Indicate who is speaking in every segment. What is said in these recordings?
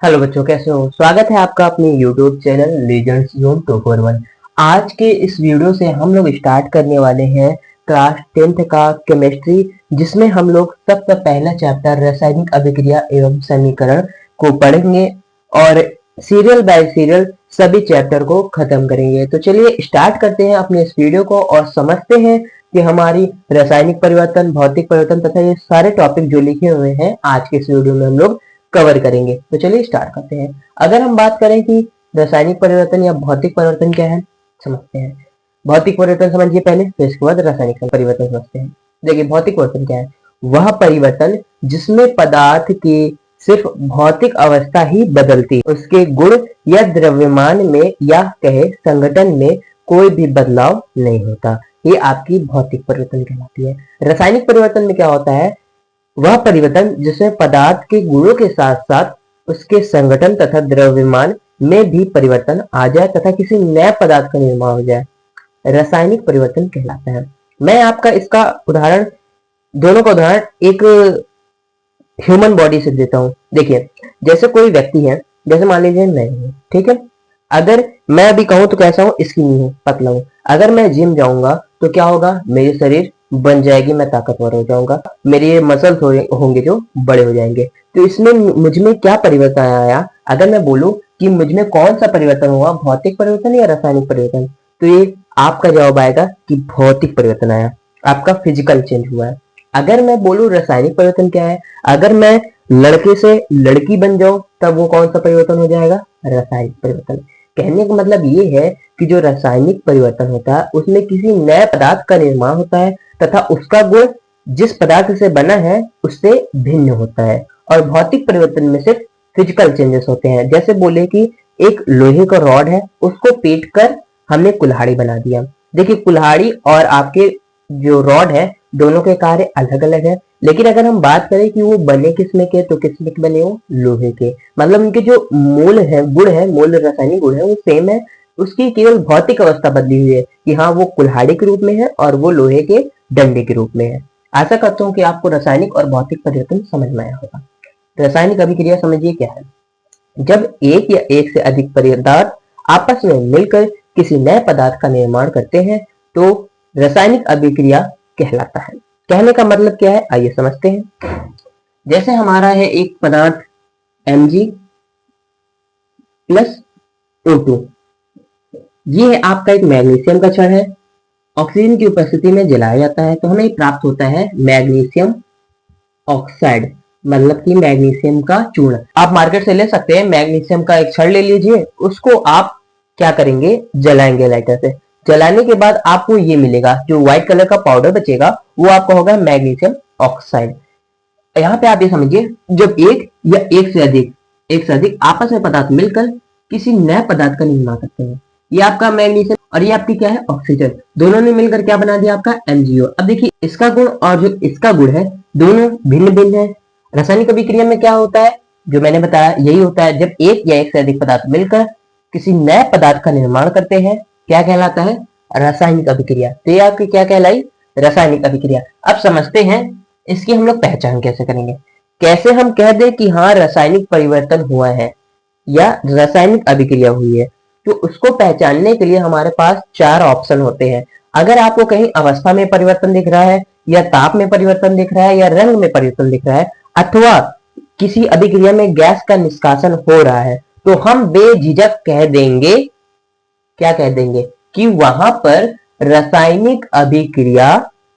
Speaker 1: Hello बच्चों, कैसे हो? स्वागत है आपका अपने YouTube चैनल लीजेंड्स जोन 241। आज के इस वीडियो से हम लोग स्टार्ट करने वाले हैं क्लास 10th का केमिस्ट्री, जिसमें हम लोग सबसे पहला चैप्टर रासायनिक अभिक्रिया एवं समीकरण को पढ़ेंगे और सीरियल बाय सीरियल सभी चैप्टर को खत्म करेंगे। तो चलिए स्टार्ट करते हैं अपने इस वीडियो को और समझते हैं कि हमारी रासायनिक परिवर्तन, भौतिक परिवर्तन तथा ये सारे टॉपिक जो लिखे हुए हैं आज के इस वीडियो में हम लोग कवर करेंगे। तो चलिए स्टार्ट करते हैं। अगर हम बात करें कि रासायनिक परिवर्तन या भौतिक परिवर्तन क्या है, समझते हैं। भौतिक परिवर्तन समझिए पहले, तो इसके बाद रासायनिक परिवर्तन समझते हैं। देखिए भौतिक परिवर्तन क्या है? वह परिवर्तन जिसमें पदार्थ की सिर्फ भौतिक अवस्था ही बदलती, उसके गुण या द्रव्यमान में या कहे संगठन में कोई भी बदलाव नहीं होता, ये आपकी भौतिक परिवर्तन कहलाती है। रासायनिक परिवर्तन में क्या होता है? वह परिवर्तन जिसमें पदार्थ के गुणों के साथ साथ उसके संगठन तथा द्रव्यमान में भी परिवर्तन आ जाए तथा किसी नए पदार्थ का निर्माण हो जाए, रासायनिक परिवर्तन कहलाता है। मैं आपका इसका उदाहरण, दोनों का उदाहरण एक ह्यूमन बॉडी से देता हूँ। देखिए जैसे कोई व्यक्ति है, जैसे मान लीजिए मैं हूँ, ठीक है। अगर मैं अभी कहूँ तो कैसा हूँ, स्किनी हूँ, पतला हूँ। अगर मैं जिम जाऊंगा तो क्या होगा, मेरे शरीर बन जाएगी, मैं ताकतवर हो जाऊंगा, मेरे मसल्स होंगे जो बड़े हो जाएंगे। तो इसमें मुझ में क्या परिवर्तन आया? अगर मैं बोलूं कि मुझ में कौन सा परिवर्तन हुआ, भौतिक परिवर्तन या रासायनिक परिवर्तन, तो ये आपका जवाब आएगा कि भौतिक परिवर्तन आया, आपका फिजिकल चेंज हुआ है। अगर मैं बोलूं रासायनिक परिवर्तन क्या है, अगर मैं लड़के से लड़की बन जाऊं तब वो कौन सा परिवर्तन हो जाएगा, रासायनिक परिवर्तन। कहने का मतलब ये है कि जो रासायनिक परिवर्तन होता है उसमें किसी नए पदार्थ का निर्माण होता है तथा उसका गुण जिस पदार्थ से बना है उससे भिन्न होता है। और भौतिक परिवर्तन में सिर्फ फिजिकल चेंजेस होते हैं। जैसे बोले कि एक लोहे का रॉड है, उसको पीट कर हमने कुल्हाड़ी बना दिया। देखिए कुल्हाड़ी और आपके जो रॉड है दोनों के कार्य अलग अलग है, लेकिन अगर हम बात करें कि वो बने किसमें के, तो किसमें के बने? वो लोहे के। मतलब उनके जो मूल है, गुण है, मूल रासायनिक गुण है वो सेम है, उसकी केवल भौतिक अवस्था बदली हुई है कि हाँ वो कुल्हाड़ी के रूप में है और वो लोहे के डंडे के रूप में है। आशा करता हूँ कि आपको रासायनिक और भौतिक परिवर्तन समझ में आया होगा। रासायनिक अभिक्रिया समझिए क्या है। जब एक या एक से अधिक पदार्थ आपस में मिलकर किसी नए पदार्थ का निर्माण करते हैं तो रासायनिक अभिक्रिया कहलाता है। कहने का मतलब क्या है, आइए समझते हैं। जैसे हमारा है एक पदार्थ Mg प्लस O2, ये है आपका एक मैग्नीशियम का क्षण है, ऑक्सीजन की उपस्थिति में जलाया जाता है तो हमें प्राप्त होता है मैग्नीशियम ऑक्साइड, मतलब कि मैग्नीशियम का चूर्ण। आप मार्केट से ले सकते हैं, मैग्नीशियम का एक छड़ ले लीजिए, उसको आप क्या करेंगे, जलाएंगे लाइटर से। जलाने के बाद आपको ये मिलेगा, जो व्हाइट कलर का पाउडर बचेगा वो आपका होगा मैग्नीशियम ऑक्साइड। यहाँ पे आप ये समझिए, जब एक या एक से अधिक आपस में पदार्थ मिलकर किसी नए पदार्थ का निर्माण करते हैं, ये आपका मैग्नीशियम और ये आपकी क्या है, ऑक्सीजन, दोनों ने मिलकर क्या बना दिया, आपका MgO। अब देखिए इसका गुण और जो इसका गुण है दोनों भिन्न भिन्न है। रासायनिक अभिक्रिया में क्या होता है, जो मैंने बताया यही होता है, जब एक या एक से अधिक पदार्थ मिलकर किसी नए पदार्थ का निर्माण करते हैं, क्या कहलाता है, रासायनिक अभिक्रिया। तो ये आपकी क्या कहलाई, रासायनिक अभिक्रिया। अब समझते हैं इसकी हम लोग पहचान कैसे करेंगे। कैसे हम कह दें कि हाँ रासायनिक परिवर्तन हुआ है या रासायनिक अभिक्रिया हुई है, तो उसको पहचानने के लिए हमारे पास चार ऑप्शन होते हैं। अगर आपको कहीं अवस्था में परिवर्तन दिख रहा है या ताप में परिवर्तन दिख रहा है या रंग में परिवर्तन दिख रहा है अथवा किसी अभिक्रिया में गैस का निष्कासन हो रहा है, तो हम बेझिझक कह देंगे, क्या कह देंगे, कि वहां पर रासायनिक अभिक्रिया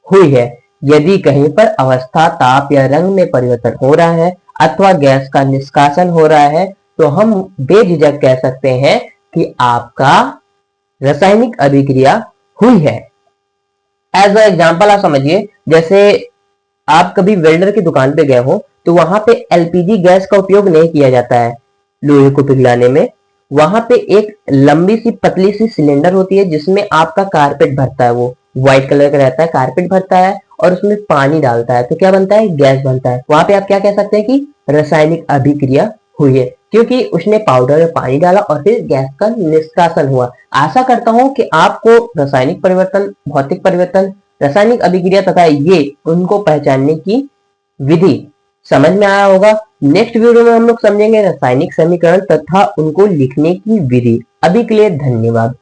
Speaker 1: हुई है। यदि कहीं पर अवस्था, ताप या रंग में परिवर्तन हो रहा है अथवा गैस का निष्कासन हो रहा है तो हम बेझिझक कह सकते हैं कि आपका रासायनिक अभिक्रिया हुई है। एज अ एग्जाम्पल आप समझिए, जैसे आप कभी वेल्डर की दुकान पे गए हो तो वहां पे LPG गैस का उपयोग नहीं किया जाता है लोहे को पिघलाने में। वहां पे एक लंबी सी पतली सी सिलेंडर होती है जिसमें आपका कारपेट भरता है, वो व्हाइट कलर का रहता है, कारपेट भरता है और उसमें पानी डालता है तो क्या बनता है, गैस बनता है। वहां पे आप क्या कह सकते हैं कि रासायनिक अभिक्रिया हुई है, क्योंकि उसने पाउडर में पानी डाला और फिर गैस का निष्कासन हुआ। आशा करता हूं कि आपको रासायनिक परिवर्तन, भौतिक परिवर्तन, रासायनिक अभिक्रिया तथा ये उनको पहचानने की विधि समझ में आया होगा। नेक्स्ट वीडियो में हम लोग समझेंगे रासायनिक समीकरण तथा उनको लिखने की विधि। अभी के लिए धन्यवाद।